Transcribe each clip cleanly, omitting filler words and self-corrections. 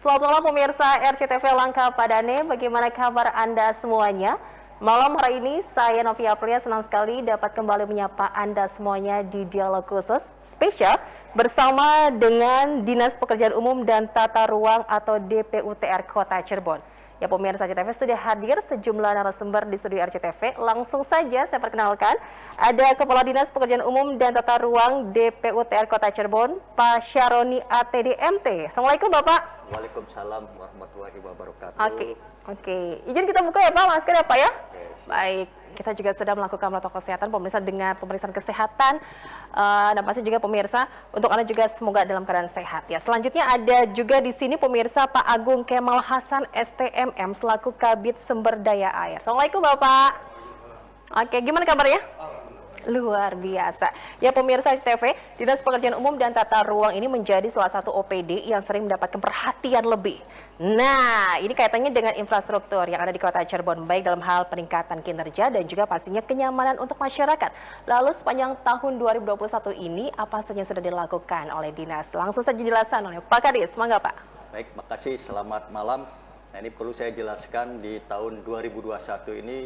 Selamat malam pemirsa RCTV Langka Padane, bagaimana kabar Anda semuanya? Malam hari ini saya Novia Aprilia senang sekali dapat kembali menyapa Anda semuanya di dialog khusus spesial bersama dengan Dinas Pekerjaan Umum dan Tata Ruang atau DPUTR Kota Cirebon. Ya pemirsa RCTV sudah hadir sejumlah narasumber di studio RCTV. Langsung saja saya perkenalkan, ada Kepala Dinas Pekerjaan Umum dan Tata Ruang DPUTR Kota Cirebon, Pak Syaroni ATDMT. Assalamualaikum Bapak. Waalaikumsalam warahmatullahi wabarakatuh. Oke. Izin kita buka ya Pak, masker ya Pak ya? Oke, baik, kita juga sudah melakukan protokol kesehatan pemirsa dengan pemeriksaan kesehatan dan pasti juga pemirsa untuk Anda juga semoga dalam keadaan sehat ya. Selanjutnya ada juga di sini pemirsa Pak Agung Kemal Hasan STMM selaku Kabid Sumber Daya Air. Assalamualaikum Bapak. Oke, gimana kabarnya? Luar biasa. Ya pemirsa RCTV, Dinas Pekerjaan Umum dan Tata Ruang ini menjadi salah satu OPD yang sering mendapatkan perhatian lebih. Nah, ini kaitannya dengan infrastruktur yang ada di Kota Cirebon, baik dalam hal peningkatan kinerja dan juga pastinya kenyamanan untuk masyarakat. Lalu sepanjang tahun 2021 ini, apa saja yang sudah dilakukan oleh Dinas? Langsung saja dijelaskan oleh Pak Kadis, mangga Pak. Baik, makasih. Selamat malam. Nah, ini perlu saya jelaskan di tahun 2021 ini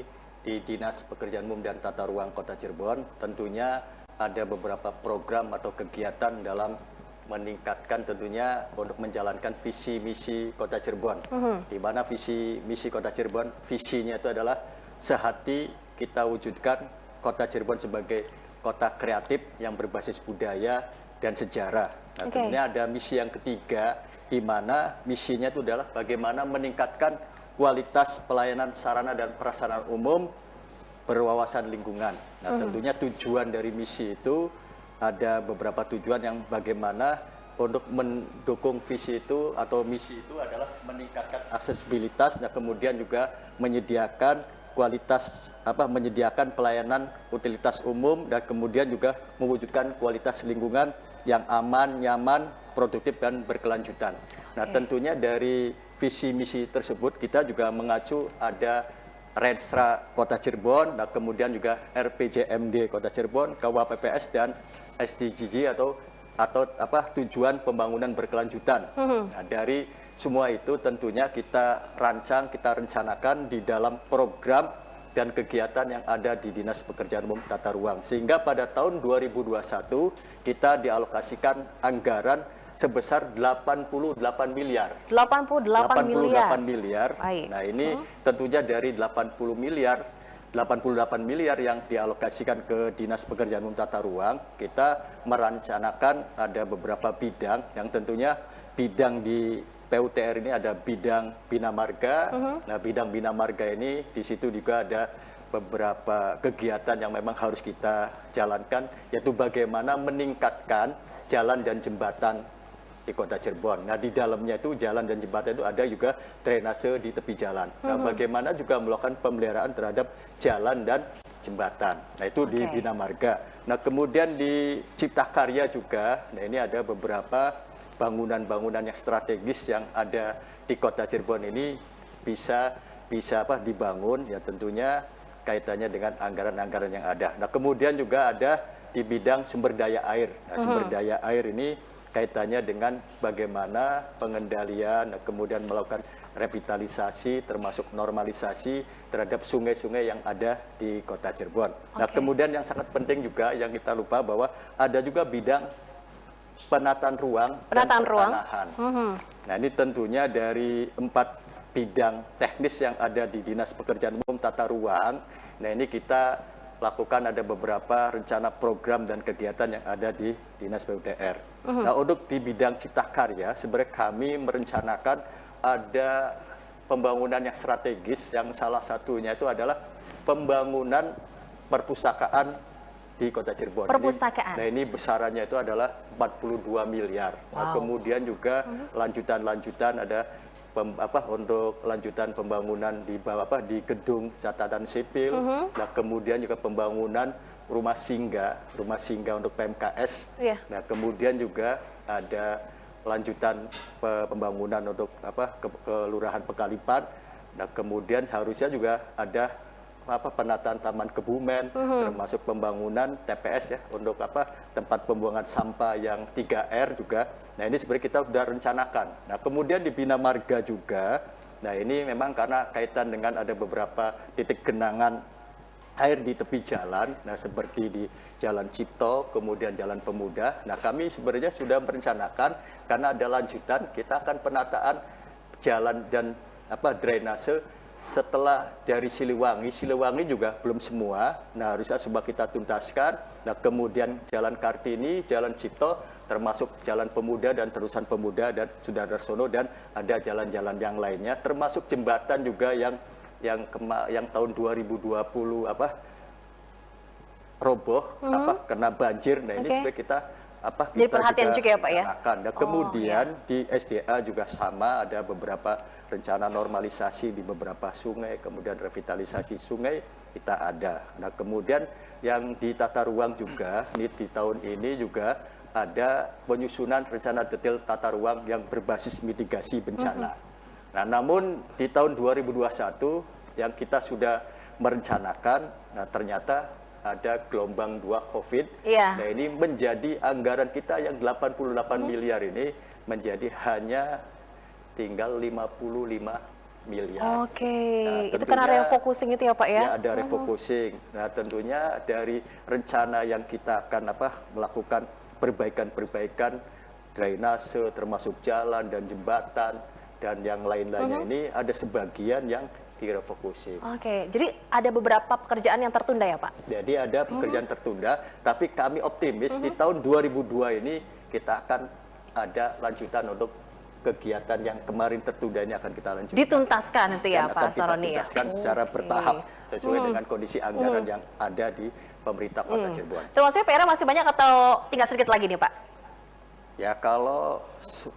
di Dinas Pekerjaan Umum dan Tata Ruang Kota Cirebon tentunya ada beberapa program atau kegiatan dalam meningkatkan tentunya untuk menjalankan visi misi Kota Cirebon. Di mana visi misi Kota Cirebon, visinya itu adalah sehati kita wujudkan Kota Cirebon sebagai kota kreatif yang berbasis budaya dan sejarah. Nah, tentunya ada misi yang ketiga di mana misinya itu adalah bagaimana meningkatkan kualitas pelayanan sarana dan prasarana umum berwawasan lingkungan. Nah, tentunya tujuan dari misi itu ada beberapa tujuan yang bagaimana untuk mendukung visi itu atau misi itu adalah meningkatkan aksesibilitas dan kemudian juga menyediakan menyediakan pelayanan utilitas umum dan kemudian juga mewujudkan kualitas lingkungan yang aman, nyaman, produktif dan berkelanjutan. Nah, tentunya dari visi misi tersebut kita juga mengacu ada Renstra Kota Cirebon, nah kemudian juga RPJMD Kota Cirebon, KWPPS dan SDGs atau tujuan pembangunan berkelanjutan. Nah, dari semua itu tentunya kita rancang, kita rencanakan di dalam program dan kegiatan yang ada di Dinas Pekerjaan Umum Tata Ruang. Sehingga pada tahun 2021 kita dialokasikan anggaran sebesar 88 miliar. 88 miliar. Nah, ini tentunya dari 88 miliar yang dialokasikan ke Dinas Pekerjaan Umum Tata Ruang, kita merencanakan ada beberapa bidang yang tentunya bidang di PUTR ini ada bidang Bina Marga. Nah, bidang Bina Marga ini di situ juga ada beberapa kegiatan yang memang harus kita jalankan, yaitu bagaimana meningkatkan jalan dan jembatan di Kota Cirebon. Nah, di dalamnya itu jalan dan jembatan itu ada juga drainase di tepi jalan. Nah, bagaimana juga melakukan pemeliharaan terhadap jalan dan jembatan. Nah, itu di Bina Marga. Nah, kemudian di Cipta Karya juga, nah ini ada beberapa bangunan-bangunan yang strategis yang ada di Kota Cirebon ini bisa dibangun, ya tentunya kaitannya dengan anggaran-anggaran yang ada. Nah, kemudian juga ada di bidang sumber daya air. Nah, sumber daya air ini kaitannya dengan bagaimana pengendalian, kemudian melakukan revitalisasi termasuk normalisasi terhadap sungai-sungai yang ada di Kota Cirebon. Nah, kemudian yang sangat penting juga yang kita lupa bahwa ada juga bidang penataan ruang dan pertanahan. Nah, ini tentunya dari 4 bidang teknis yang ada di Dinas Pekerjaan Umum Tata Ruang. Nah, ini kita lakukan ada beberapa rencana program dan kegiatan yang ada di Dinas PUTR. Nah, untuk di bidang Cipta Karya, sebenarnya kami merencanakan ada pembangunan yang strategis, yang salah satunya itu adalah pembangunan perpustakaan di Kota Cirebon. Perpustakaan. Ini besarannya itu adalah 42 miliar. Nah, kemudian juga lanjutan-lanjutan ada untuk lanjutan pembangunan di gedung catatan sipil. Nah, kemudian juga pembangunan rumah singgah untuk PMKS. Nah, kemudian juga ada lanjutan pembangunan untuk Kelurahan Pekalipan. Nah, kemudian seharusnya juga ada penataan Taman Kebumen, termasuk pembangunan TPS ya untuk tempat pembuangan sampah yang 3R juga. Nah ini sebenarnya kita sudah rencanakan. Nah kemudian di Bina Marga juga, nah ini memang karena kaitan dengan ada beberapa titik genangan air di tepi jalan, nah seperti di Jalan Cipto, kemudian Jalan Pemuda. Nah kami sebenarnya sudah merencanakan karena ada lanjutan, kita akan penataan jalan dan drainase setelah dari Siliwangi. Siliwangi juga belum semua, nah harusnya coba kita tuntaskan. Nah kemudian Jalan Kartini, Jalan Cipto, termasuk Jalan Pemuda dan Terusan Pemuda dan Sudarsono, dan ada jalan-jalan yang lainnya, termasuk jembatan juga yang tahun 2020 roboh kena banjir. Nah ini sebenarnya kita jadi perhatian juga ya Pak ya. Nah, kemudian di SDA juga sama, ada beberapa rencana normalisasi di beberapa sungai, kemudian revitalisasi sungai kita ada. Nah kemudian yang di tata ruang juga, ini di tahun ini juga ada penyusunan rencana detail tata ruang yang berbasis mitigasi bencana. Nah namun di tahun 2021 yang kita sudah merencanakan, nah ternyata ada gelombang 2 COVID. Nah ini menjadi anggaran kita yang 88 miliar ini menjadi hanya tinggal 55 miliar. Nah, itu karena refocusing itu ya Pak ya? Ya ada refocusing. Nah tentunya dari rencana yang kita akan melakukan perbaikan-perbaikan drainase termasuk jalan dan jembatan dan yang lain-lainnya ini ada sebagian yang refocusing. Jadi ada beberapa pekerjaan yang tertunda ya Pak? Jadi ada pekerjaan tertunda, tapi kami optimis di tahun 2002 ini kita akan ada lanjutan untuk kegiatan yang kemarin tertunda ini akan kita lanjutkan. Dituntaskan itu ya Pak Saroni ya? Dituntaskan secara bertahap sesuai dengan kondisi anggaran yang ada di pemerintah Kota Cirebon. Termasuk PR masih banyak atau tinggal sedikit lagi nih Pak? Ya kalau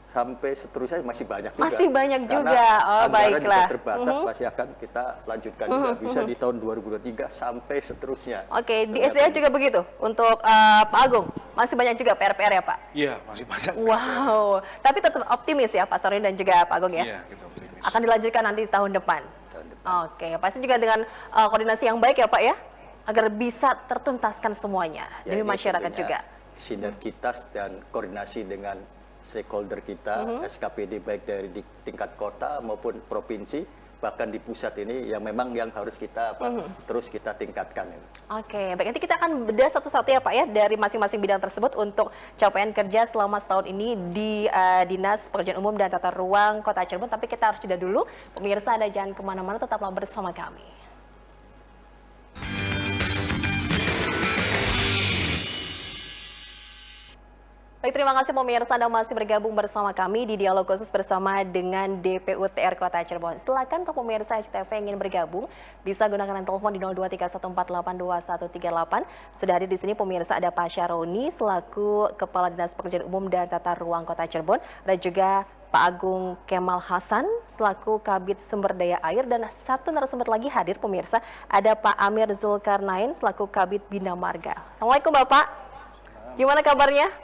sampai seterusnya masih banyak juga. Masih banyak juga. Anggaran Baiklah. juga terbatas, pasti akan kita lanjutkan juga. Bisa di tahun 2023 sampai seterusnya. Di SDA juga begitu? Untuk Pak Agung, masih banyak juga PR-PR ya Pak? Iya, masih banyak. Wow, tapi tetap optimis ya Pak Saroni dan juga Pak Agung ya? Iya, kita optimis. Akan dilanjutkan nanti di tahun depan? Pasti juga dengan koordinasi yang baik ya Pak ya? Agar bisa tertuntaskan semuanya demi masyarakat juga. Sinergitas dan koordinasi dengan stakeholder kita, SKPD baik dari di tingkat kota maupun provinsi, bahkan di pusat ini yang memang yang harus kita terus kita tingkatkan. Baik, nanti kita akan bedah satu-satu ya Pak ya dari masing-masing bidang tersebut untuk capaian kerja selama setahun ini di Dinas Pekerjaan Umum dan Tata Ruang Kota Cirebon. Tapi kita harus jeda dulu, pemirsa, Anda jangan kemana-mana, tetaplah bersama kami. Baik, terima kasih pemirsa, Anda masih bergabung bersama kami di dialog khusus bersama dengan DPU TR Kota Cirebon. Silakan untuk pemirsa CTV yang ingin bergabung bisa gunakan telepon di 0231482138. Sudah hadir di sini pemirsa, ada Pak Syaroni selaku Kepala Dinas Pekerjaan Umum dan Tata Ruang Kota Cirebon, ada juga Pak Agung Kemal Hasan selaku Kabid Sumber Daya Air, dan satu narasumber lagi hadir pemirsa, ada Pak Amir Zulkarnain selaku Kabid Bina Marga. Assalamualaikum Bapak, gimana kabarnya?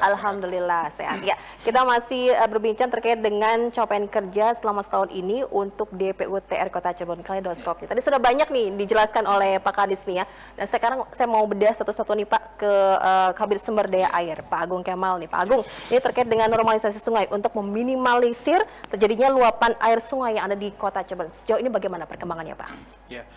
Alhamdulillah sehat ya. Kita masih berbincang terkait dengan capaian kerja selama setahun ini untuk DPU TR Kota Cirebon Kaleidoskop. Tadi sudah banyak nih dijelaskan oleh Pak Kadis nih ya. Dan sekarang saya mau bedah satu-satu nih Pak ke Kabid Sumber Daya Air, Pak Agung Kemal nih. Pak Agung, ini terkait dengan normalisasi sungai untuk meminimalisir terjadinya luapan air sungai yang ada di Kota Cirebon. Sejauh ini bagaimana perkembangannya Pak? Ya,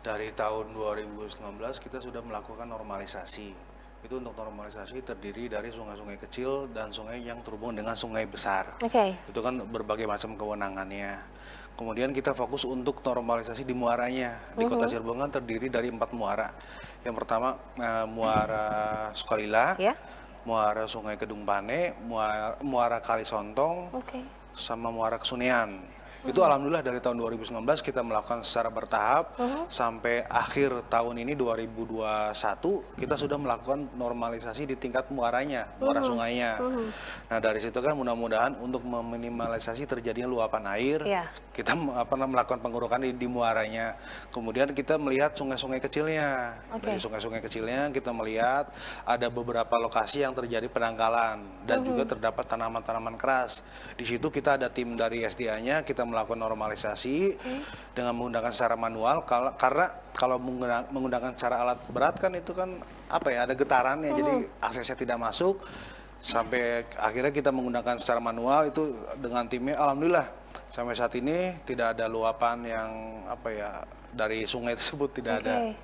dari tahun 2019 kita sudah melakukan normalisasi. Itu untuk normalisasi terdiri dari sungai-sungai kecil dan sungai yang terhubung dengan sungai besar. Itu kan berbagai macam kewenangannya. Kemudian kita fokus untuk normalisasi di muaranya. Di Kota Cirebon kan terdiri dari 4 muara. Yang pertama Muara Sukalila, Muara Sungai Kedung Pane, Muara Kalisontong, sama Muara Kesunean. Itu alhamdulillah dari tahun 2019 kita melakukan secara bertahap sampai akhir tahun ini 2021 kita sudah melakukan normalisasi di tingkat muaranya, muara sungainya. Nah dari situ kan mudah-mudahan untuk meminimalisasi terjadinya luapan air, kita melakukan pengurukan di muaranya. Kemudian kita melihat sungai-sungai kecilnya. Dari sungai-sungai kecilnya kita melihat ada beberapa lokasi yang terjadi penangkalan dan juga terdapat tanaman-tanaman keras. Di situ kita ada tim dari SDA-nya, kita melakukan normalisasi dengan menggunakan secara manual, karena kalau menggunakan cara alat berat kan itu kan apa ya, ada getarannya, jadi aksesnya tidak masuk. Sampai akhirnya kita menggunakan secara manual itu dengan timnya, alhamdulillah sampai saat ini tidak ada luapan yang apa ya dari sungai tersebut, tidak ada.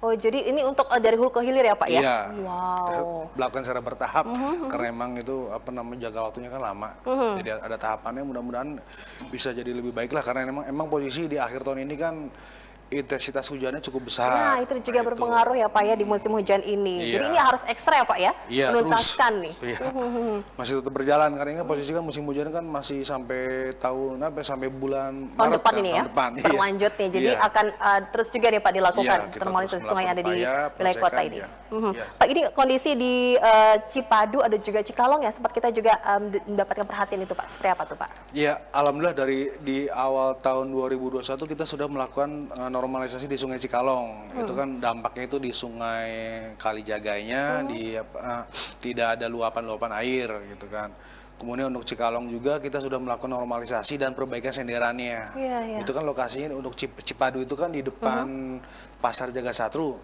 Oh, jadi ini untuk dari hulu ke hilir ya Pak ya? Iya. Wow. Melakukan secara bertahap karena emang itu apa namanya, jaga waktunya kan lama. Jadi ada tahapannya, mudah-mudahan bisa jadi lebih baik lah, karena emang posisi di akhir tahun ini kan intensitas hujannya cukup besar. Nah, itu juga berpengaruh ya Pak ya di musim hujan ini. Jadi ini harus ekstra ya Pak ya? Iya, menuntaskan nih. Iya. Masih tetap berjalan karena ini posisi kan musim hujan kan masih sampai tahun sampai bulan Maret depan kan, ini ya. tahun depan. Berlanjut nih. Jadi akan terus juga nih Pak dilakukan normalisasi sungai yang ada di wilayah kota ini. Pak, ini kondisi di Cipadu ada juga Cikalong ya, sempat kita juga mendapatkan perhatian itu Pak. Seperti apa tuh Pak? Iya, alhamdulillah di awal tahun 2021 kita sudah melakukan normalisasi di Sungai Cikalong. Itu kan dampaknya itu di Sungai Kalijaganya, tidak ada luapan-luapan air gitu kan. Kemudian untuk Cikalong juga kita sudah melakukan normalisasi dan perbaikan senderannya. Itu kan lokasinya untuk Cipadu itu kan di depan Pasar Jagasatru.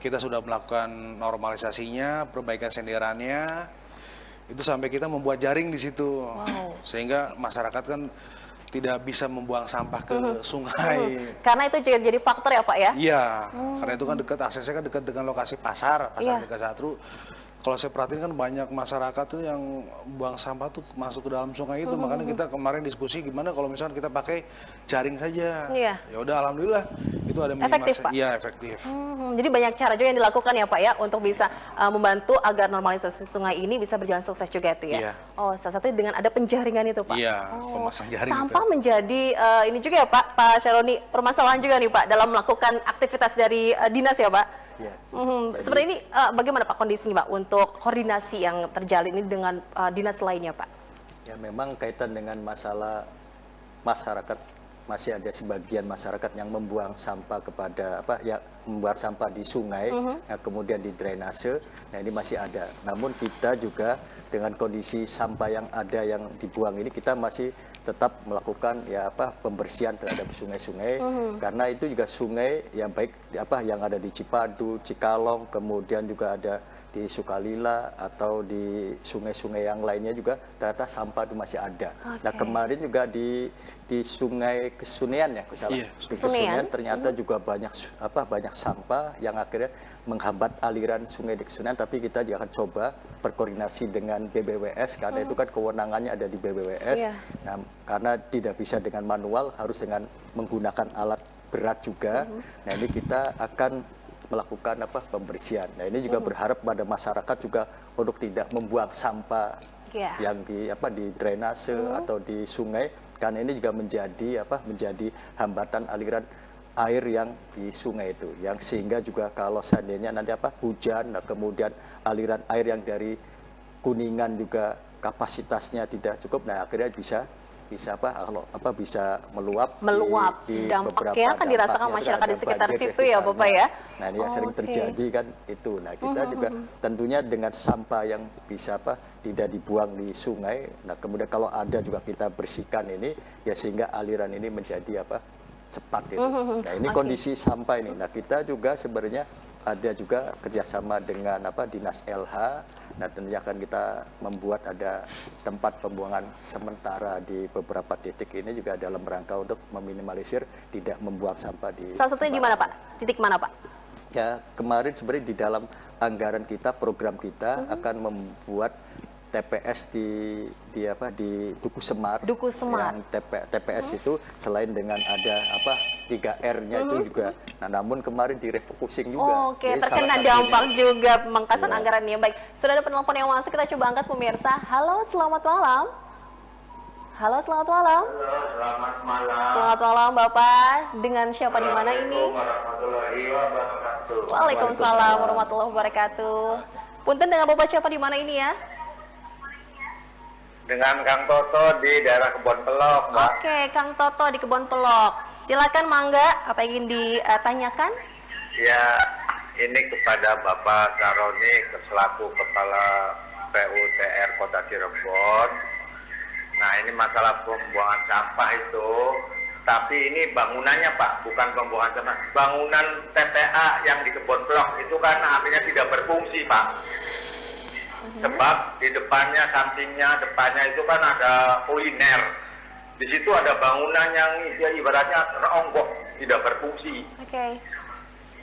Kita sudah melakukan normalisasinya, perbaikan senderannya. Itu sampai kita membuat jaring di situ. Sehingga masyarakat kan tidak bisa membuang sampah ke sungai. Karena itu juga jadi faktor ya Pak ya? Iya, karena itu kan dekat, aksesnya kan dekat dengan lokasi pasar Jagasatru. Kalau saya perhatiin kan banyak masyarakat tuh yang buang sampah tuh masuk ke dalam sungai itu. Makanya kita kemarin diskusi gimana kalau misalkan kita pakai jaring saja. Ya udah, alhamdulillah itu ada efektif Pak? Iya, efektif. Jadi banyak cara juga yang dilakukan ya Pak ya untuk bisa membantu agar normalisasi sungai ini bisa berjalan sukses juga itu ya? Iya. Oh, salah satunya dengan ada penjaringan itu Pak? Iya, pemasang jaring sampah itu menjadi ini juga ya Pak Syaroni, permasalahan juga nih Pak dalam melakukan aktivitas dari dinas ya Pak? Ya, seperti ini bagaimana Pak kondisinya Pak untuk koordinasi yang terjalin ini dengan dinas lainnya Pak? Ya, memang kaitan dengan masalah masyarakat, masih ada sebagian masyarakat yang membuang sampah membuang sampah di sungai, kemudian di drainase. Nah, ini masih ada. Namun kita juga dengan kondisi sampah yang ada yang dibuang ini, kita masih tetap melakukan pembersihan terhadap sungai-sungai, karena itu juga sungai yang baik yang ada di Cipadu, Cikalong, kemudian juga ada di Sukalila atau di sungai-sungai yang lainnya juga ternyata sampah itu masih ada. Nah, kemarin juga di Sungai Kesunean ya, Kesunean ternyata juga banyak sampah yang akhirnya menghambat aliran sungai di Kesunean, tapi kita juga akan coba berkoordinasi dengan BBWS karena itu kan kewenangannya ada di BBWS. Nah, karena tidak bisa dengan manual, harus dengan menggunakan alat berat juga. Nah, ini kita akan melakukan pembersihan. Nah, ini juga berharap pada masyarakat juga untuk tidak membuang sampah yang di drainase atau di sungai, karena ini juga menjadi hambatan aliran air yang di sungai itu, yang sehingga juga kalau seandainya nanti hujan, kemudian aliran air yang dari Kuningan juga kapasitasnya tidak cukup, nah akhirnya bisa meluap di dampaknya kan dirasakan masyarakat di sekitar situ ya Bapak ya. Nah, ini yang sering terjadi kan itu. Nah, kita juga tentunya dengan sampah yang bisa tidak dibuang di sungai. Nah, kemudian kalau ada juga kita bersihkan ini ya, sehingga aliran ini menjadi cepat gitu. Nah, ini kondisi sampah ini. Nah, kita juga sebenarnya ada juga kerjasama dengan Dinas LH. Nah, tentunya akan kita membuat ada tempat pembuangan sementara di beberapa titik ini juga dalam rangka untuk meminimalisir tidak membuang sampah di. Salah satunya di mana Pak? Titik mana Pak? Ya, kemarin sebenarnya di dalam anggaran kita, program kita akan membuat TPS di Duku Semar. Duku Semar. Yang TPS itu selain dengan ada 3R-nya itu juga. Nah, namun kemarin direfocusing juga. Oke, terkena dampak juga pemangkasan anggarannya. Baik, sudah ada penelpon yang masuk, kita coba angkat pemirsa. Halo, selamat malam. Halo, selamat malam. Halo, selamat malam. Selamat malam Bapak. Dengan siapa di mana ini? Warahmatullahi wabarakatuh. Waalaikumsalam warahmatullahi wabarakatuh. Punten, dengan Bapak siapa di mana ini ya? Dengan Kang Toto di daerah Kebon Pelok, Mbak. Oke, Kang Toto di Kebon Pelok. Silakan mangga, apa yang ingin ditanyakan? Ya, ini kepada Bapak Saroni selaku Kepala PUTR Kota Cirebon. Nah, ini masalah pembuangan sampah itu. Tapi ini bangunannya Pak, bukan pembuangan sampah. Bangunan TPA yang di Kebon Blok itu kan artinya tidak berfungsi Pak. Sebab di depannya, sampingnya, depannya itu kan ada kuliner. Di situ ada bangunan yang ya, ibaratnya teronggok, tidak berfungsi.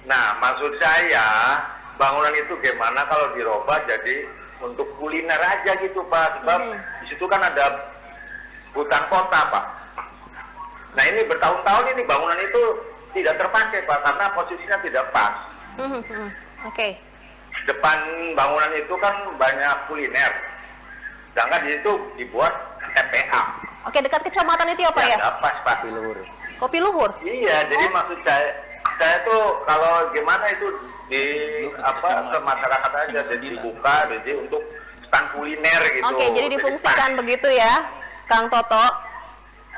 Nah, maksud saya bangunan itu gimana kalau dirubah jadi untuk kuliner aja gitu Pak. Sebab di situ kan ada hutan kota Pak. Nah ini bertahun-tahun ini bangunan itu tidak terpakai Pak karena posisinya tidak pas. Depan bangunan itu kan banyak kuliner, sedangkan di situ dibuat TPA. Dekat kecamatan itu ya Pak ya? Nggak pas Pak. Kopi Luhur. Iya, jadi maksud saya tuh kalau gimana itu di ke masyarakat aja jadi dibuka jadi untuk stand kuliner gitu. Jadi difungsikan begitu ya, Kang Toto.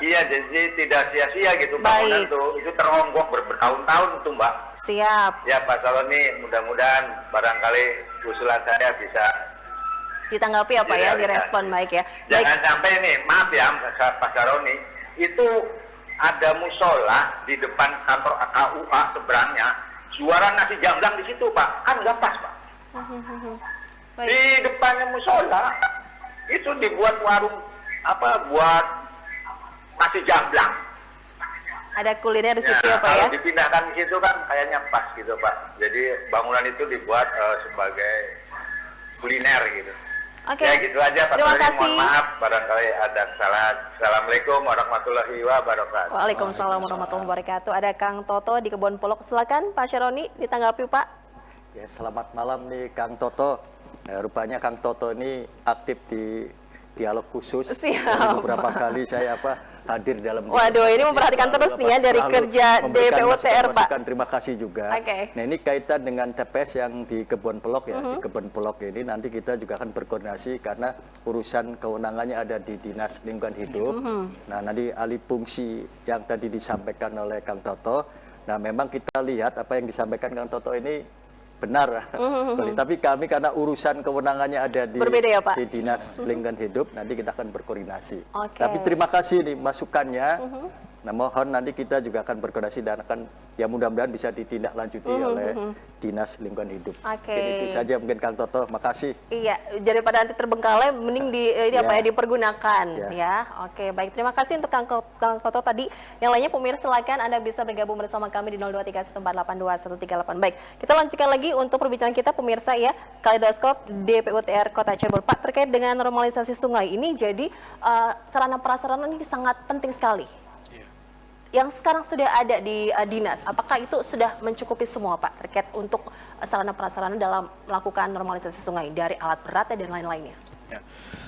Iya, jadi tidak sia-sia gitu bangunan tuh. Itu teronggok bertahun-tahun tuh Mbak. Siap. Ya Pak Saloni, mudah-mudahan barangkali usulan saya bisa ditanggapi apa ya, direspon baik ya. Jangan sampai nih, maaf ya Pak Saloni, itu ada musola di depan kantor KUA seberangnya, suara nasi jamblang di situ Pak, kan nggak pas Pak. Di depannya musola itu dibuat warung buat nasi jamblang. Ada kuliner di situ ya Pak ya? Kalau dipindahkan ke situ kan kayaknya pas gitu Pak. Jadi bangunan itu dibuat sebagai kuliner gitu. Ya gitu aja Pak. Terima kasih. Mohon maaf barangkali ada kesalahan. Assalamualaikum warahmatullahi wabarakatuh. Waalaikumsalam warahmatullahi wabarakatuh. Ada Kang Toto di Kebon Pelok. Silakan Pak Syaroni ditanggapi Pak. Ya, selamat malam nih Kang Toto. Nah, rupanya Kang Toto ini aktif di dialog khusus. Beberapa kali saya hadir dalam. Waduh, ini memperhatikan terus nih ya dari kerja DPUTR Pak. Terima kasih juga. Nah ini kaitan dengan TPS yang di Kebon Pelok ya. Di Kebon Pelok ini nanti kita juga akan berkoordinasi karena urusan kewenangannya ada di Dinas Lingkungan Hidup. Nah nanti alih fungsi yang tadi disampaikan oleh Kang Toto. Nah memang kita lihat apa yang disampaikan Kang Toto ini benar, tapi kami karena urusan kewenangannya ada di, ya, Pak? Di Dinas Lingkungan Hidup, nanti kita akan berkoordinasi. Tapi terima kasih nih masukannya. Nah mohon nanti kita juga akan berkoordinasi dan akan ya mudah-mudahan bisa ditindaklanjuti oleh Dinas Lingkungan Hidup. Jadi itu saja mungkin Kang Toto, makasih. Iya, daripada nanti terbengkalai, mending dipergunakan ya. Baik, terima kasih untuk Kang Toto tadi. Yang lainnya pemirsa silakan Anda bisa bergabung bersama kami di 0231482138. Baik, kita lanjutkan lagi untuk perbincangan kita pemirsa ya. Kaleidoskop DPUTR Kota Cirebon Pak terkait dengan normalisasi sungai ini jadi sarana prasarana ini sangat penting sekali. Yang sekarang sudah ada di dinas, apakah itu sudah mencukupi semua Pak terkait untuk sarana prasarana dalam melakukan normalisasi sungai dari alat berat dan lain-lainnya? Ya,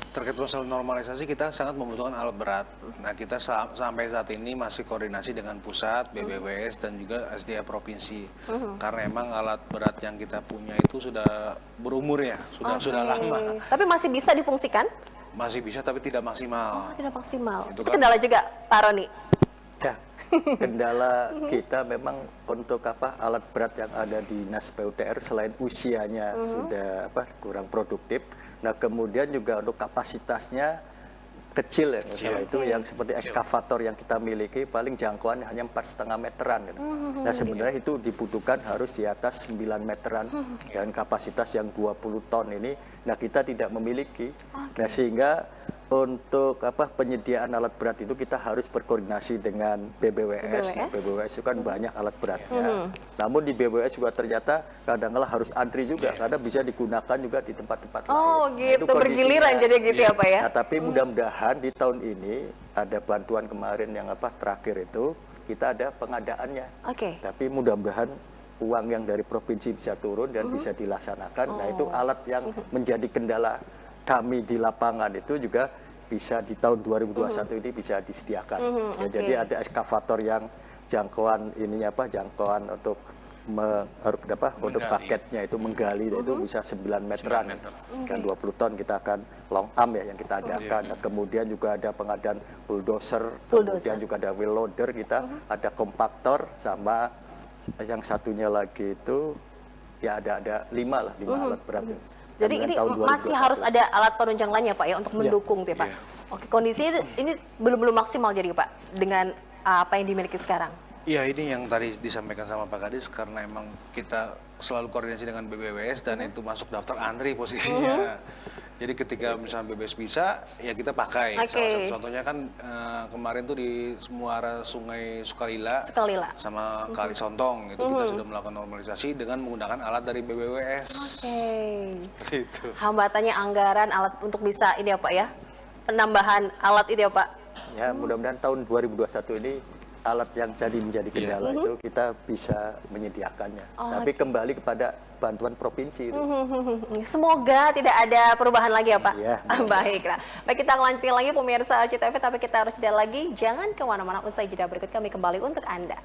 terkait masalah normalisasi kita sangat membutuhkan alat berat. Nah kita sampai saat ini masih koordinasi dengan pusat, BBWS dan juga SDA provinsi. Karena emang alat berat yang kita punya itu sudah berumur ya, sudah lama. Tapi masih bisa difungsikan? Masih bisa tapi tidak maksimal. Tidak maksimal. Itu kan kendala juga Pak Roni? Ya. Kendala kita memang untuk alat berat yang ada di Dinas PUTR selain usianya sudah kurang produktif. Nah kemudian juga untuk kapasitasnya kecil ya, itu yang seperti ekskavator yang kita miliki paling jangkauan hanya 4,5 meteran. Nah sebenarnya itu dibutuhkan harus di atas 9 meteran dan kapasitas yang 20 ton ini. Nah kita tidak memiliki. Nah sehingga untuk penyediaan alat berat itu kita harus berkoordinasi dengan BBWS. Nah, BBWS itu kan banyak alat beratnya. Namun di BBWS juga ternyata kadang-kala harus antri juga karena bisa digunakan juga di tempat-tempat lain. Oh gitu, nah, bergiliran jadi gitu ya Pak ya. Nah, tapi mudah-mudahan di tahun ini ada bantuan kemarin yang terakhir itu kita ada pengadaannya. Tapi mudah-mudahan uang yang dari provinsi bisa turun dan bisa dilaksanakan. Nah itu alat yang menjadi kendala kami di lapangan itu juga bisa di tahun 2021 ini bisa disediakan. Jadi ada ekskavator yang jangkauan ininya jangkauan untuk untuk paketnya itu menggali itu bisa 9 meteran dan 20 ton kita akan long arm ya yang kita adakan. Nah, kemudian juga ada pengadaan bulldozer, kemudian juga ada wheel loader kita, ada kompaktor sama yang satunya lagi itu ya ada 5 alat berat. Jadi ini masih harus ada alat penunjang lainnya Pak ya untuk mendukung ya Pak. Oke, kondisinya ini belum maksimal jadi Pak dengan apa yang dimiliki sekarang. Iya, ini yang tadi disampaikan sama Pak Kadis, karena emang kita selalu koordinasi dengan BBWS dan itu masuk daftar antri posisinya. Jadi ketika misalnya BBWS bisa, ya kita pakai. Salah satu contohnya kan kemarin tuh di muara Sungai Sukalila sama Kali Sontong, itu kita sudah melakukan normalisasi dengan menggunakan alat dari BBWS. Gitu. Hambatannya anggaran alat untuk bisa ini ya Pak ya, penambahan alat itu ya Pak. Ya, mudah-mudahan tahun 2021 ini alat yang menjadi kendala itu kita bisa menyediakannya. Tapi kembali kepada bantuan provinsi itu. Semoga tidak ada perubahan lagi ya Pak. Ya, baiklah. Baik, kita lanjutin lagi pemirsa CTV, tapi kita harus jeda lagi. Jangan kemana-mana, usai jeda berikut kami kembali untuk Anda.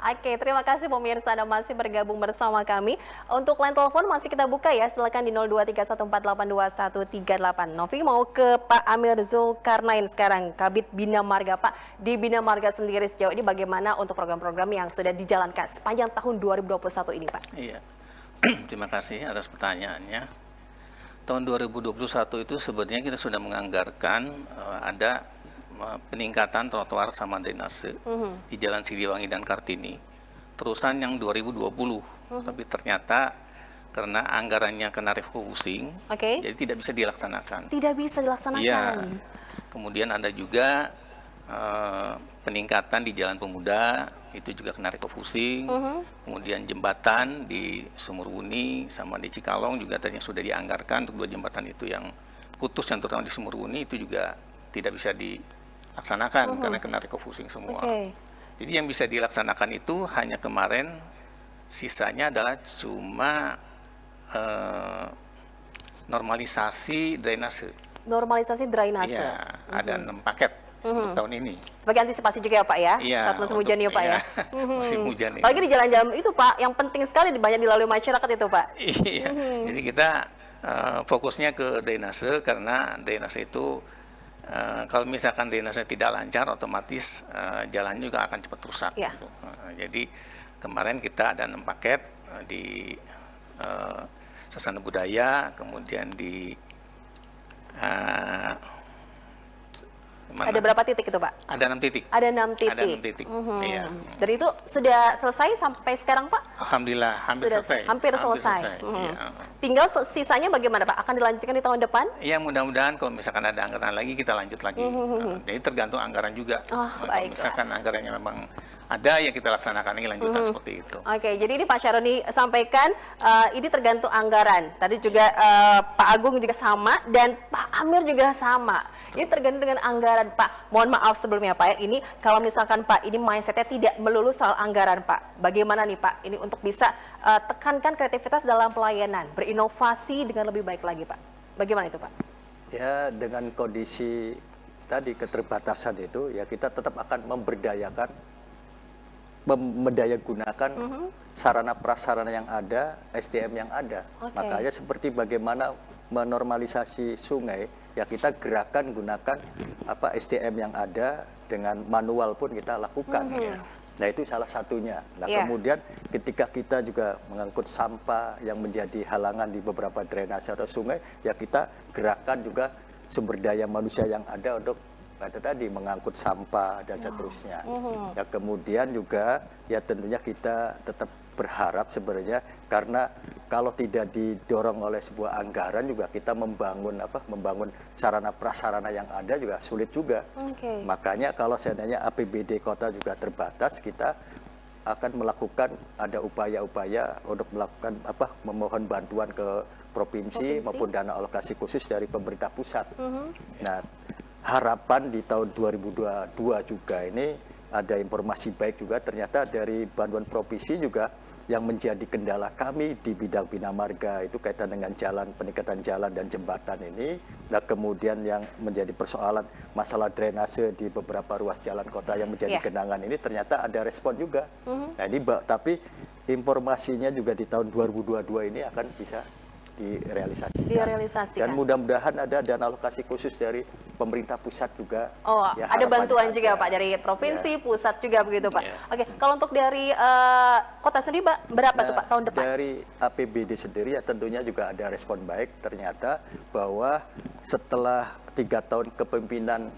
Oke, terima kasih pemirsa Anda masih bergabung bersama kami. Untuk line telepon masih kita buka ya, silakan di 0231482138. Novi mau ke Pak Amir Zulkarnain sekarang, Kabid Bina Marga. Pak, di Bina Marga sendiri sejauh ini bagaimana untuk program-program yang sudah dijalankan sepanjang tahun 2021 ini Pak? Iya, terima kasih atas pertanyaannya. Tahun 2021 itu sebenarnya kita sudah menganggarkan ada peningkatan trotoar sama drainase di Jalan Siliwangi dan Kartini. Terusan yang 2020, tapi ternyata karena anggarannya kena refocusing, jadi tidak bisa dilaksanakan. Tidak bisa dilaksanakan. Iya. Kemudian ada juga peningkatan di Jalan Pemuda, itu juga kena refocusing. Kemudian jembatan di Sumurwuni sama di Cikalong juga tadinya sudah dianggarkan untuk 2 jembatan itu yang putus, yang terutama di Sumurwuni itu juga tidak bisa dilaksanakan karena kena refocusing semua. Jadi yang bisa dilaksanakan itu hanya kemarin, sisanya adalah cuma normalisasi drainase. Normalisasi drainase. Iya, ada 6 paket untuk tahun ini. Sebagai antisipasi juga ya Pak ya, Iya, saat musim hujan ya Pak ya. Musim hujan ini. Apalagi di jalan-jalan itu Pak, yang penting sekali banyak dilalui masyarakat itu Pak. Iya, jadi kita fokusnya ke drainase karena drainase itu kalau misalkan drainase tidak lancar, otomatis jalannya juga akan cepat rusak. Gitu. Jadi kemarin kita ada 6 paket di Sasana Budaya, kemudian di ada berapa titik itu Pak? Ada 6 titik. Ada 6 titik. Ada 6 titik. Iya. Dan itu sudah selesai sampai sekarang Pak? Alhamdulillah, hampir selesai. Hampir selesai. Iya. Tinggal sisanya bagaimana Pak? Akan dilanjutkan di tahun depan? Iya, mudah-mudahan kalau misalkan ada anggaran lagi, kita lanjut lagi. Jadi tergantung anggaran juga. Kalau misalkan anggarannya memang ada, ya kita laksanakan lagi lanjutan seperti itu. Oke, jadi ini Pak Syaroni sampaikan ini tergantung anggaran. Tadi juga Pak Agung juga sama dan Pak Amir juga sama. Ini tergantung dengan anggaran Pak. Mohon maaf sebelumnya Pak ya, ini kalau misalkan Pak ini mindsetnya tidak melulu soal anggaran Pak. Bagaimana nih Pak ini untuk bisa tekankan kreativitas dalam pelayanan, berinovasi dengan lebih baik lagi Pak. Bagaimana itu Pak? Ya, dengan kondisi tadi keterbatasan itu ya kita tetap akan mendayagunakan sarana prasarana yang ada, SDM yang ada. Makanya seperti bagaimana menormalisasi sungai, ya kita gerakan gunakan SDM yang ada, dengan manual pun kita lakukan. Nah itu salah satunya. Nah kemudian ketika kita juga mengangkut sampah yang menjadi halangan di beberapa drainase atau sungai, ya kita gerakan juga sumber daya manusia yang ada untuk tadi mengangkut sampah dan seterusnya. Ya kemudian juga ya tentunya kita tetap berharap sebenarnya, karena kalau tidak didorong oleh sebuah anggaran juga kita membangun sarana prasarana yang ada juga sulit juga. Makanya kalau seandainya APBD kota juga terbatas, kita akan melakukan ada upaya-upaya untuk melakukan memohon bantuan ke provinsi maupun dana alokasi khusus dari pemerintah pusat. Nah, harapan di tahun 2022 juga ini ada informasi baik juga, ternyata dari bantuan provinsi juga yang menjadi kendala kami di bidang Bina Marga itu kaitan dengan jalan, peningkatan jalan dan jembatan ini. Nah kemudian yang menjadi persoalan masalah drainase di beberapa ruas jalan kota yang menjadi genangan ini ternyata ada respon juga. Nah ini tapi informasinya juga di tahun 2022 ini akan bisa direalisasikan. Dan mudah-mudahan ada dana alokasi khusus dari pemerintah pusat juga. Oh, ya, ada bantuan juga Pak dari provinsi, pusat juga begitu Pak. Oke, kalau untuk dari kota sendiri Pak, berapa tuh Pak tahun depan? Dari APBD sendiri ya tentunya juga ada respon baik ternyata bahwa setelah 3 tahun kepemimpinan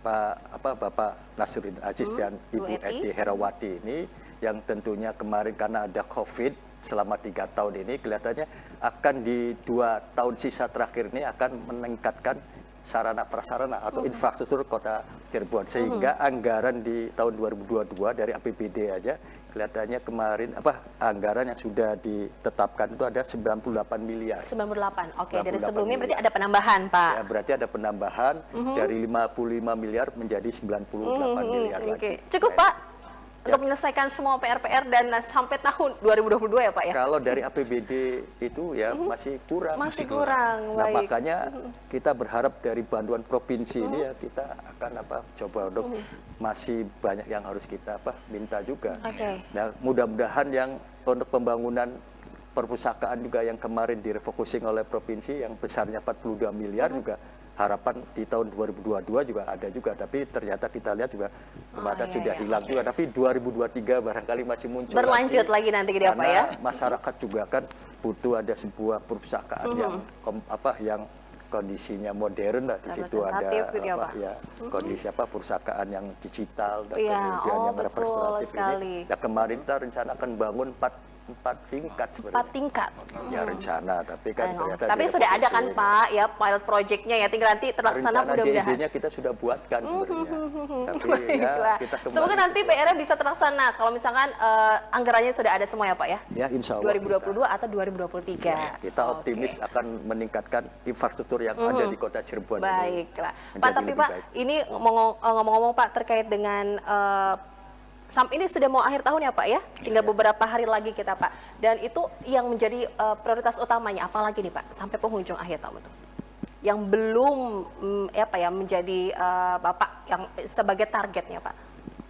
Bapak Nasruddin Aziz dan Ibu Eti Herawati ini, yang tentunya kemarin karena ada COVID selama 3 tahun ini kelihatannya akan di 2 tahun sisa terakhir ini akan meningkatkan sarana prasarana atau infrastruktur kota Cirebon, sehingga anggaran di tahun 2022 dari APBD aja kelihatannya kemarin anggaran yang sudah ditetapkan itu ada 98 miliar. 98. Oke, dari sebelumnya berarti ada penambahan, Pak. Ya, berarti ada penambahan dari 55 miliar menjadi 98 miliar lagi. Cukup, Pak, untuk menyelesaikan semua PR-PR dan sampai tahun 2022 ya Pak ya? Kalau dari APBD itu ya masih kurang. Masih kurang. Nah, makanya kita berharap dari bantuan provinsi ini ya kita akan coba untuk masih banyak yang harus kita minta juga. Nah, mudah-mudahan yang untuk pembangunan perpustakaan juga yang kemarin direfocusing oleh provinsi yang besarnya 42 miliar juga harapan di tahun 2022 juga ada juga, tapi ternyata kita lihat juga kemarin sudah hilang juga, tapi 2023 barangkali masih muncul berlanjut lagi nanti gitu ya Pak ya. Masyarakat juga kan butuh ada sebuah perpustakaan yang kondisinya modern lah, di situ ada gitu kondisi perpustakaan yang digital dan kemudian yang representatif ini. Ya kemarin kita rencanakan bangun 4 tingkat sebenarnya. 4 tingkat. Ya rencana, tapi kan ternyata. Tapi sudah ada kan Pak ya pilot project-nya ya, tinggal nanti terlaksana mudah-mudahan. Rencana kita sudah buatkan sebenarnya. Tapi ya kita kembali. Semoga nanti PR-nya bisa terlaksana kalau misalkan anggarannya sudah ada semua ya Pak ya. Ya insya Allah. 2022 atau 2023. Ya, kita optimis akan meningkatkan infrastruktur yang ada di Kota Cirebon. Baiklah. Pak, tapi Pak ini ngomong-ngomong Pak terkait dengan ini sudah mau akhir tahun ya Pak ya, tinggal beberapa hari lagi kita Pak. Dan itu yang menjadi prioritas utamanya, apalagi nih Pak, sampai penghujung akhir tahun itu. Yang belum menjadi Bapak yang sebagai targetnya Pak.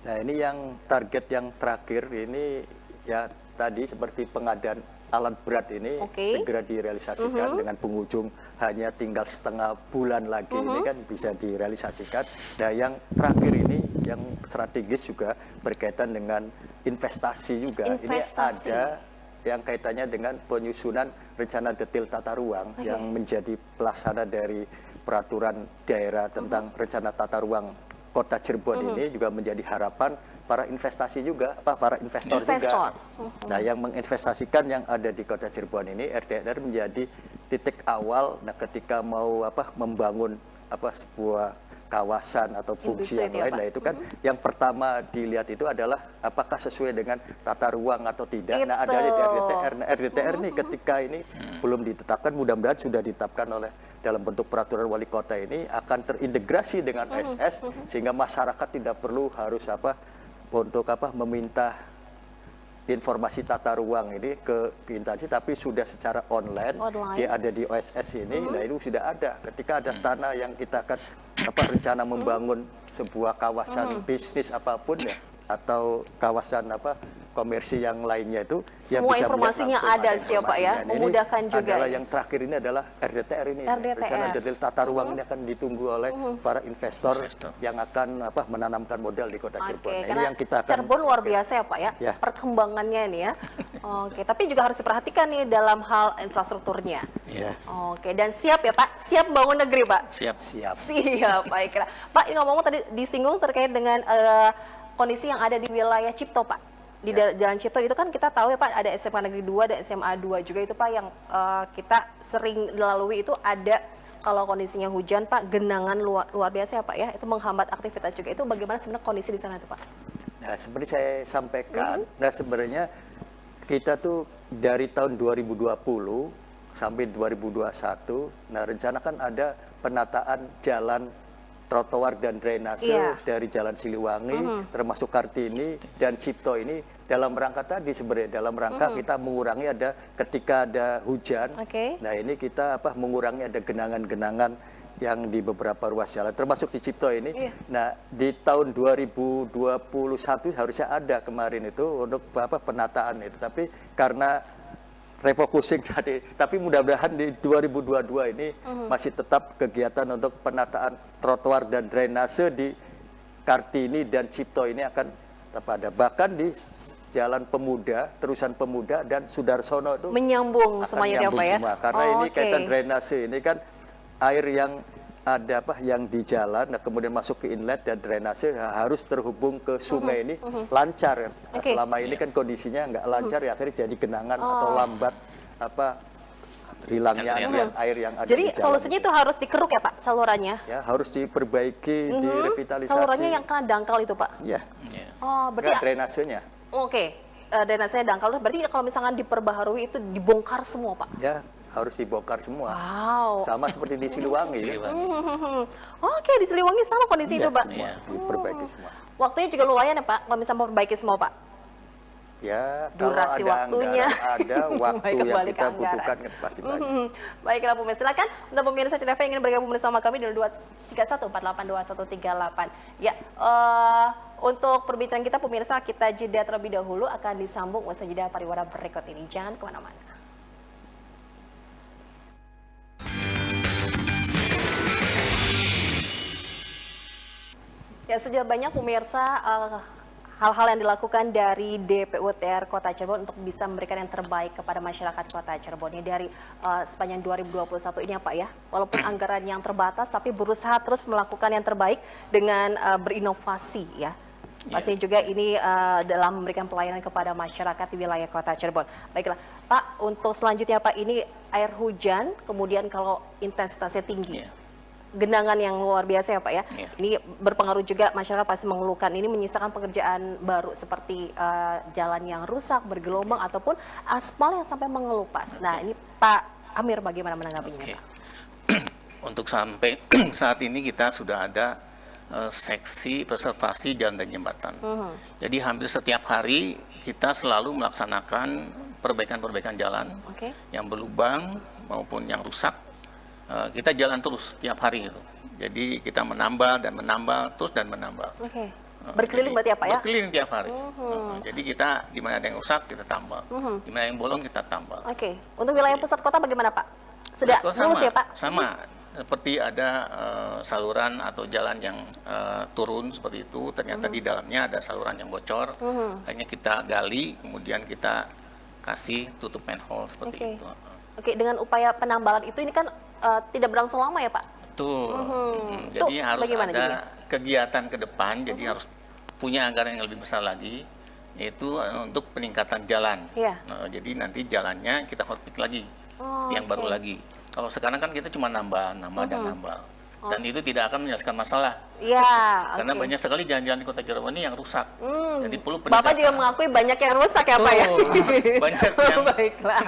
Nah ini yang target yang terakhir ini ya tadi seperti pengadaan alat berat ini segera direalisasikan dengan penghujung hanya tinggal setengah bulan lagi ini kan bisa direalisasikan. Nah yang terakhir ini yang strategis juga berkaitan dengan investasi juga. Ini ada yang kaitannya dengan penyusunan rencana detail tata ruang yang menjadi pelaksana dari peraturan daerah tentang rencana tata ruang Kota Cirebon ini juga menjadi harapan para investasi juga, para investor juga. Nah, yang menginvestasikan yang ada di Kota Cirebon ini, RDR menjadi titik awal. Nah, ketika mau membangun sebuah kawasan atau fungsi yang lain, nah itu kan yang pertama dilihat itu adalah apakah sesuai dengan tata ruang atau tidak. Nah, ada di RDTR. Nah, RDTR nih ketika ini belum ditetapkan, mudah-mudahan sudah ditetapkan oleh dalam bentuk peraturan wali kota ini akan terintegrasi dengan SS sehingga masyarakat tidak perlu harus untuk meminta informasi tata ruang ini ke instansi, tapi sudah secara online. Dia ada di OSS ini. Nah itu sudah ada ketika ada tanah yang kita akan rencana membangun sebuah kawasan bisnis apapun ya, atau kawasan komersi yang lainnya itu semua yang bisa informasinya ada setiap Pak ya, memudahkan juga. Adalah yang terakhir ini adalah RDTR ini. Rencana detail tata ruang ini akan ditunggu oleh para investor yang akan menanamkan modal di Kota Cirebon. Nah, ini yang kita akan Cirebon luar biasa ya Pak ya, perkembangannya ini ya. Tapi juga harus diperhatikan nih dalam hal infrastrukturnya. Dan siap ya Pak, siap bangun negeri Pak. Siap. Baiklah. Pak, ini ngomong tadi disinggung terkait dengan kondisi yang ada di wilayah Cipto Pak. Di Jalan Cipto itu kan kita tahu ya Pak, ada SMK Negeri 2 dan SMA 2 juga itu Pak yang kita sering lalui itu ada kalau kondisinya hujan Pak, genangan luar biasa ya Pak ya, itu menghambat aktivitas juga. Itu bagaimana sebenarnya kondisi di sana itu Pak? Nah seperti saya sampaikan, nah sebenarnya kita tuh dari tahun 2020 sampai 2021, nah rencana kan ada penataan jalan trotoar dan drainase dari Jalan Siliwangi, termasuk Kartini dan Cipto ini dalam rangka tadi sebenarnya dalam rangka kita mengurangi ada ketika ada hujan. Nah ini kita mengurangi ada genangan-genangan yang di beberapa ruas jalan, termasuk di Cipto ini. Nah di tahun 2021 harusnya ada kemarin itu untuk penataan itu, tapi karena refocusing tadi. Tapi mudah-mudahan di 2022 ini masih tetap kegiatan untuk penataan trotoar dan drainase di Kartini dan Cipto ini akan tetap ada. Bahkan di Jalan Pemuda, Terusan Pemuda dan Sudarsono itu menyambung semuanya menyambung ya? semua. Karena ini kaitan drainase, ini kan air yang ada yang di jalan, nah kemudian masuk ke inlet dan drainase harus terhubung ke sungai ini lancar. Nah, selama ini kan kondisinya nggak lancar, ya akhirnya jadi genangan atau lambat hilangnya air yang ada jadi di jalan. Solusinya itu harus dikeruk ya Pak salurannya? Ya harus diperbaiki, direvitalisasi. Salurannya yang kena dangkal itu Pak? Iya. Oh berarti drainasenya. Drainasenya dangkal, berarti kalau misalkan diperbaharui itu dibongkar semua Pak? Ya. Harus dibongkar semua. Wow. Sama seperti di Siliwangi. Oke, di Siliwangi sama kondisi itu, Pak. Diperbaiki semua. Waktunya juga lumayan ya, Pak, kalau misalnya memperbaiki semua, Pak. Ya, durasi kalau waktunya ada waktu yang kita butuhkan pasti banyak. Baiklah pemirsa, silakan untuk pemirsa CTV yang ingin bergabung bersama kami di 231482138. Ya, untuk perbincangan kita pemirsa, kita jeda terlebih dahulu, akan disambung usai jeda pariwara berikut ini. Jangan kemana-mana. Ya, sudah banyak pemirsa hal-hal yang dilakukan dari DPUTR Kota Cirebon untuk bisa memberikan yang terbaik kepada masyarakat Kota Cirebon. Ini dari sepanjang 2021 ini ya Pak ya. Walaupun anggaran yang terbatas tapi berusaha terus melakukan yang terbaik dengan berinovasi ya. Pastinya juga ini dalam memberikan pelayanan kepada masyarakat di wilayah Kota Cirebon. Baiklah Pak, untuk selanjutnya Pak, ini air hujan kemudian kalau intensitasnya tinggi. Genangan yang luar biasa ya Pak ya. Ini berpengaruh juga, masyarakat pasti mengeluhkan. Ini menyisakan pekerjaan baru seperti jalan yang rusak, bergelombang ataupun aspal yang sampai mengelupas. Nah ini Pak Amir bagaimana menanggapinya Pak? Untuk sampai saat ini kita sudah ada seksi preservasi jalan dan jembatan. Jadi hampir setiap hari kita selalu melaksanakan perbaikan-perbaikan jalan yang berlubang maupun yang rusak. Kita jalan terus tiap hari gitu. Jadi kita menambah dan menambah terus dan menambah. Berkeliling berarti apa ya? Berkeliling tiap hari. Jadi kita di mana ada yang rusak kita tambah, di mana yang bolong kita tambah. Untuk wilayah pusat kota bagaimana Pak? Sudah lulus ya Pak? Sama. Seperti ada saluran atau jalan yang turun seperti itu, ternyata di dalamnya ada saluran yang bocor. Hanya kita gali, kemudian kita kasih tutup manhole seperti itu. Dengan upaya penambalan itu ini kan tidak berlangsung lama ya Pak? Betul. Jadi harus ada kegiatan ke depan, jadi harus punya anggaran yang lebih besar lagi, yaitu untuk peningkatan jalan. Jadi nanti jalannya kita hotfix lagi, yang baru lagi. Kalau sekarang kan kita cuma nambah dan nambah. Dan itu tidak akan menyelesaikan masalah. Karena banyak sekali jalan-jalan di Kota Cirebon ini yang rusak. Jadi perlu peningkatan. Bapak juga mengakui banyak yang rusak ya Pak ya? Banyak yang. Baiklah.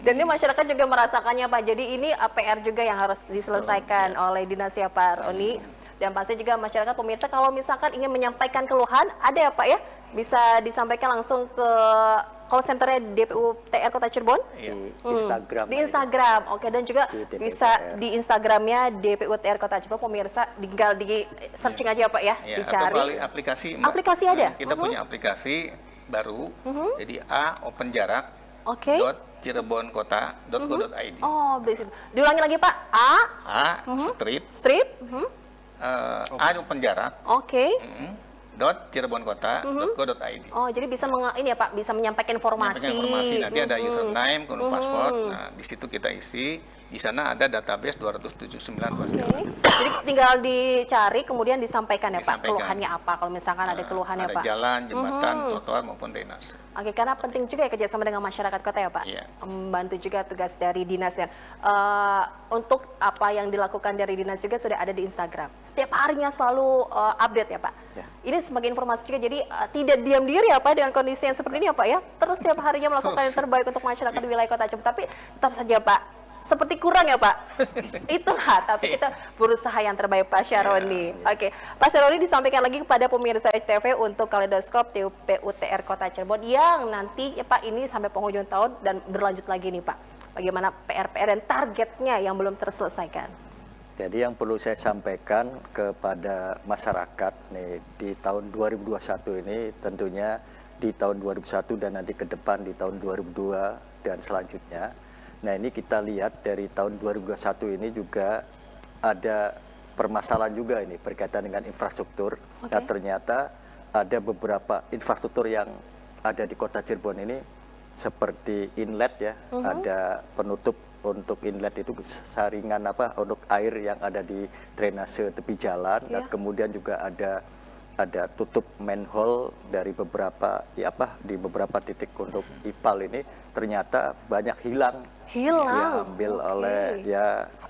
Dan ini masyarakat juga merasakannya Pak. Jadi ini PR juga yang harus diselesaikan oleh Dinas ya Pak Roni. Dan pasti juga masyarakat pemirsa kalau misalkan ingin menyampaikan keluhan, ada ya Pak ya? Bisa disampaikan langsung ke call centernya DPUTR Kota Cirebon? Di Instagram. Di Instagram, dan juga bisa di Instagramnya DPUTR Kota Cirebon, pemirsa tinggal di searching aja Pak ya, dicari. Atau melalui aplikasi. Aplikasi ada? Kita punya aplikasi baru, jadi open jarak. .cirebonkota.go.id. Diulangi lagi Pak. strip. Open jarak. .cirebonkota.go.id. Jadi bisa bisa menyampaikan informasi. Nanti ada username, kemudian password. Nah, di situ kita isi. Di sana ada database 279 ruas jalan. Jadi tinggal dicari kemudian disampaikan ya Pak, keluhannya apa kalau misalkan ada keluhannya Pak. Ada jalan, jembatan, trotoar maupun drainase. Karena penting juga ya kerjasama dengan masyarakat kota ya Pak. Membantu juga tugas dari dinasnya. Untuk apa yang dilakukan dari dinas juga sudah ada di Instagram. Setiap harinya selalu update ya Pak. Ini sebagai informasi juga, jadi tidak diam diri ya Pak dengan kondisi yang seperti ini ya Pak ya. Terus setiap harinya melakukan yang terbaik untuk masyarakat di wilayah Kota Cirebon. Tapi tetap saja Pak, seperti kurang ya Pak. Itulah, tapi kita berusaha yang terbaik Pak Syaroni. Pak Syaroni disampaikan lagi kepada pemirsa SCTV untuk kaleidoskop DPUTR Kota Cirebon yang nanti ya Pak ini sampai penghujung tahun dan berlanjut lagi nih Pak. Bagaimana PR-PR dan targetnya yang belum terselesaikan? Jadi yang perlu saya sampaikan kepada masyarakat nih di tahun 2021 ini tentunya di tahun 2001 dan nanti ke depan di tahun 2002 dan selanjutnya. Nah, ini kita lihat dari tahun 2021 ini juga ada permasalahan juga ini berkaitan dengan infrastruktur. Nah, ternyata ada beberapa infrastruktur yang ada di Kota Cirebon ini seperti inlet ya, ada penutup untuk inlet itu saringan untuk air yang ada di drainase tepi jalan. Dan kemudian juga ada tutup manhole dari beberapa di beberapa titik untuk IPAL ini ternyata banyak hilang diambil oleh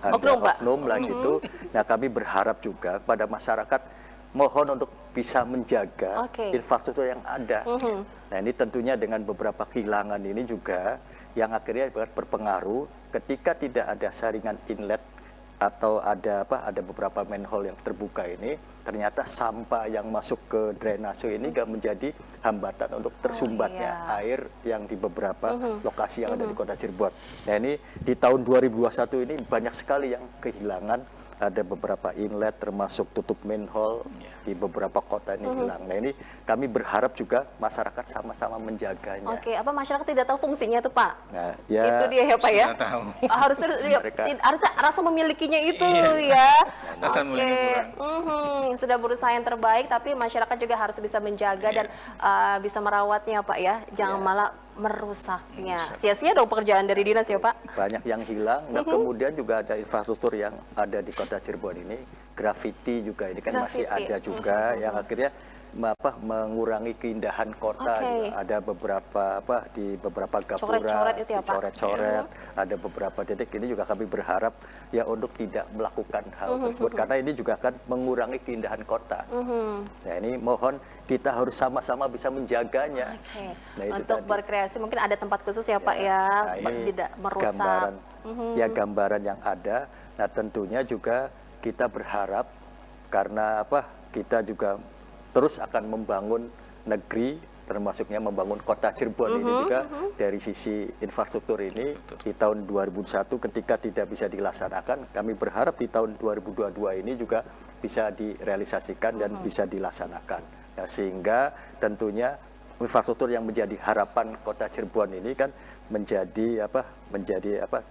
ada oknum lah gitu. Nah, kami berharap juga pada masyarakat mohon untuk bisa menjaga infrastruktur yang ada. Nah, ini tentunya dengan beberapa kehilangan ini juga yang akhirnya berpengaruh ketika tidak ada saringan inlet atau ada beberapa manhole yang terbuka ini, ternyata sampah yang masuk ke drainase ini gak menjadi hambatan untuk tersumbatnya air yang di beberapa lokasi yang ada di Kota Cirebon. Nah, ini di tahun 2021 ini banyak sekali yang kehilangan, ada beberapa inlet termasuk tutup manhole di beberapa kota ini hilang. Nah, ini kami berharap juga masyarakat sama-sama menjaganya. Oke, apa masyarakat tidak tahu fungsinya tuh, Pak? Nah, ya, itu dia ya, Pak ya. Harusnya rasa memilikinya itu ya. Sudah berusaha yang terbaik, tapi masyarakat juga harus bisa menjaga dan bisa merawatnya, Pak ya. Jangan malah merusaknya. Sia-sia dong pekerjaan dari dinas ya, Pak. Banyak yang hilang. Nah, kemudian juga ada infrastruktur yang ada di Kota Cirebon ini, graffiti juga ini kan masih ada juga yang akhirnya mengurangi keindahan kota. Ada beberapa di beberapa gapura dicoret-coret, ada beberapa titik ini juga kami berharap ya untuk tidak melakukan hal tersebut karena ini juga akan mengurangi keindahan kota. Nah, ini mohon kita harus sama-sama bisa menjaganya. Nah, itu untuk berkreasi mungkin ada tempat khusus ya, Pak ya, tidak merusak. Gambaran yang ada. Nah, tentunya juga kita berharap karena kita juga terus akan membangun negeri, termasuknya membangun Kota Cirebon ini juga dari sisi infrastruktur ini. Di tahun 2001 ketika tidak bisa dilaksanakan, kami berharap di tahun 2022 ini juga bisa direalisasikan dan bisa dilaksanakan. Nah, sehingga tentunya infrastruktur yang menjadi harapan Kota Cirebon ini kan menjadi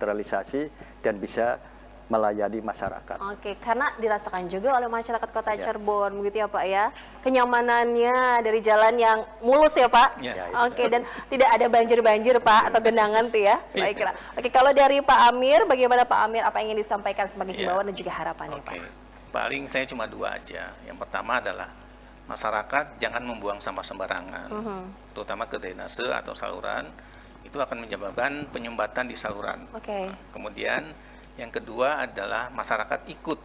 terrealisasi dan bisa melayani masyarakat. Oke, karena dirasakan juga oleh masyarakat Kota Cirebon, begitu ya, Pak ya. Kenyamanannya dari jalan yang mulus ya, Pak. Oke, dan tidak ada banjir-banjir, Pak, atau genangan tuh ya. Baiklah. Oke, kalau dari Pak Amir, bagaimana Pak Amir, apa yang ingin disampaikan sebagai himbauan dan juga harapannya, Pak? Paling saya cuma dua aja. Yang pertama adalah masyarakat jangan membuang sampah sembarangan, terutama ke drainase atau saluran. Itu akan menyebabkan penyumbatan di saluran. Kemudian yang kedua adalah masyarakat ikut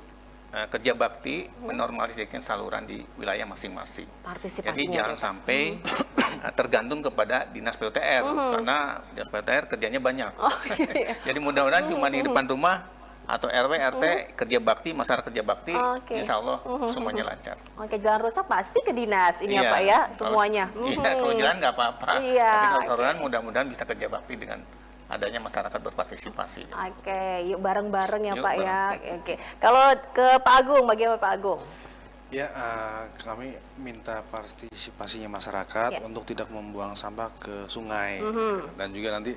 kerja bakti menormalisasikan saluran di wilayah masing-masing. Jadi jangan sampai tergantung kepada dinas PUTR karena dinas PUTR kerjanya banyak. Jadi mudah-mudahan cuma di depan rumah atau RW, RT kerja bakti, masyarakat kerja bakti, insya Allah semuanya lancar. Oke, jalan rusak pasti ke dinas ini ya, Pak ya, semuanya. Kalau jalan nggak apa-apa, tapi kalau saluran mudah-mudahan bisa kerja bakti dengan adanya masyarakat berpartisipasi. Oke, yuk bareng-bareng ya, Pak ya. Oke. Kalau ke Pak Agung, bagaimana Pak Agung? Ya, kami minta partisipasinya masyarakat untuk tidak membuang sampah ke sungai. Dan juga nanti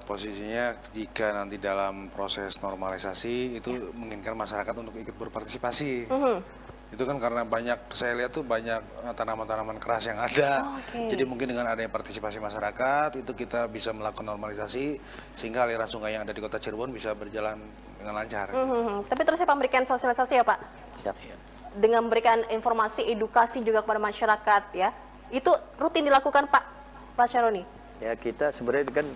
posisinya jika nanti dalam proses normalisasi itu menginginkan masyarakat untuk ikut berpartisipasi. Itu kan karena saya lihat tuh banyak tanaman-tanaman keras yang ada. Jadi mungkin dengan adanya partisipasi masyarakat itu kita bisa melakukan normalisasi sehingga aliran sungai yang ada di Kota Cirebon bisa berjalan dengan lancar. Tapi terus Pak memberikan sosialisasi ya, Pak? Siap. Dengan memberikan informasi, edukasi juga kepada masyarakat ya. Itu rutin dilakukan Pak Syaroni? Ya, kita sebenarnya kan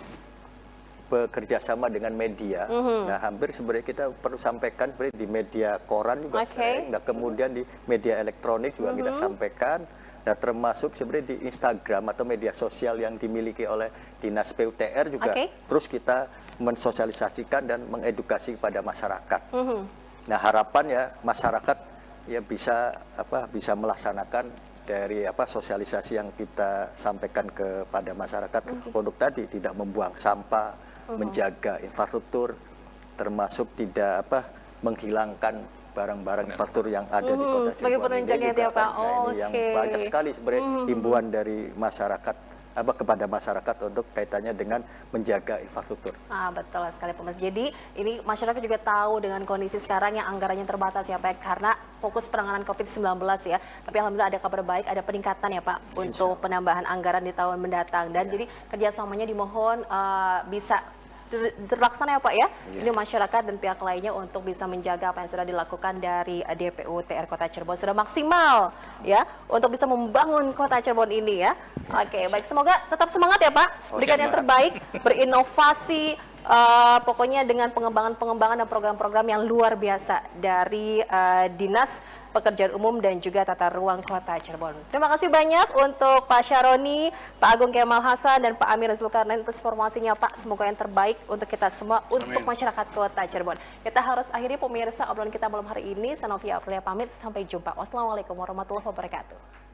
bekerja sama dengan media. Nah, hampir sebenarnya kita perlu sampaikan di media koran juga sering. Nah, kemudian di media elektronik juga kita sampaikan. Nah, termasuk sebenarnya di Instagram atau media sosial yang dimiliki oleh Dinas PUTR juga terus kita mensosialisasikan dan mengedukasi kepada masyarakat. Nah, harapannya masyarakat ya bisa melaksanakan dari sosialisasi yang kita sampaikan kepada masyarakat untuk tadi tidak membuang sampah, menjaga infrastruktur, termasuk tidak menghilangkan barang-barang faktur yang ada di Kota Cirebon. Sebagai penunjangnya ya Pak. Ini yang banyak sekali sebenarnya himbauan dari masyarakat kepada masyarakat untuk kaitannya dengan menjaga infrastruktur. Betul sekali Pak Mas. Jadi ini masyarakat juga tahu dengan kondisi sekarang yang anggarannya terbatas ya Pak, karena fokus penanganan COVID-19 ya. Tapi alhamdulillah ada kabar baik, ada peningkatan ya Pak untuk penambahan anggaran di tahun mendatang. Dan jadi kerjasamanya dimohon bisa terlaksana ya Pak ya. Ini masyarakat dan pihak lainnya untuk bisa menjaga apa yang sudah dilakukan dari DPU TR Kota Cirebon sudah maksimal ya untuk bisa membangun Kota Cirebon ini ya. Oke, baik, semoga tetap semangat ya Pak, berikan yang terbaik, berinovasi, pokoknya dengan pengembangan dan program-program yang luar biasa dari Dinas Pekerjaan Umum dan juga Tata Ruang Kota Cirebon. Terima kasih banyak untuk Pak Syaroni, Pak Agung Kemal Hasan, dan Pak Amir Zulkarnain atas informasinya Pak. Semoga yang terbaik untuk kita semua, untuk masyarakat Kota Cirebon. Kita harus akhiri pemirsa obrolan kita malam hari ini. Saya Novia Aprilia pamit, sampai jumpa. Wassalamualaikum warahmatullahi wabarakatuh.